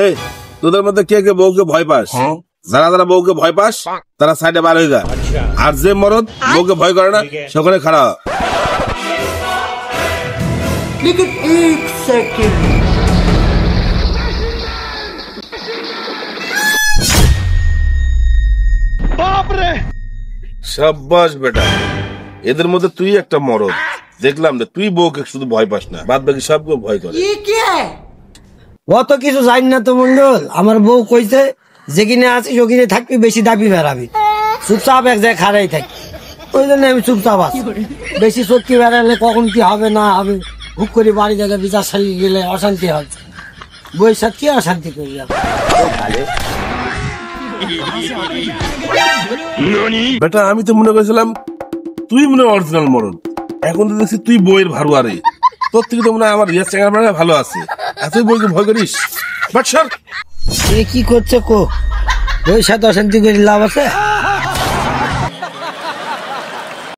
এই তোদের মধ্যে কে কে বউকে ভয় পাস? যারা যারা বউকে ভয় পাস তারা সাইডে বার হয়ে যা। আর যে মরদ বউকে ভয় করে না সেখানে খাড়া। সাব্বাস বেটা, এদের মধ্যে তুই একটা মরদ। দেখলাম না তুই বউকে শুধু ভয় পাস না, বাদ বাকি সবকে ভয় করে। অত কিছু জানি না তো মন্ডল। আমার বউ কইছে যেখানে আছিস ওখানে থাকবি, বেশি দাবি বেড়াবি, চুপচাপ এক জায়গায় খাড়াই থাকি। ওই জন্য আমি চুপচাপ আছি। বেশি সত্যি বেড়ালে কখন কি হবে না হবে, হুক করে বাড়ি জায়গায় বিচার চালিয়ে গেলে অশান্তি হবে। বইয়ের সাথে কি অশান্তি করে যাবে? বেটা আমি তো মনে করেছিলাম তুই মনে অরিজিনাল মরদ, এখন তো দেখছি তুই বইয়ের ভাড়ুয়ারে। তোর থেকে তো মনে হয় আমার রিয়াজ চ্যাংড়া ভালো আছে। এতই বইকে ভয় করিস? কি করছে কো? বইয়ের সাথে অশান্তি করে লাভ আছে?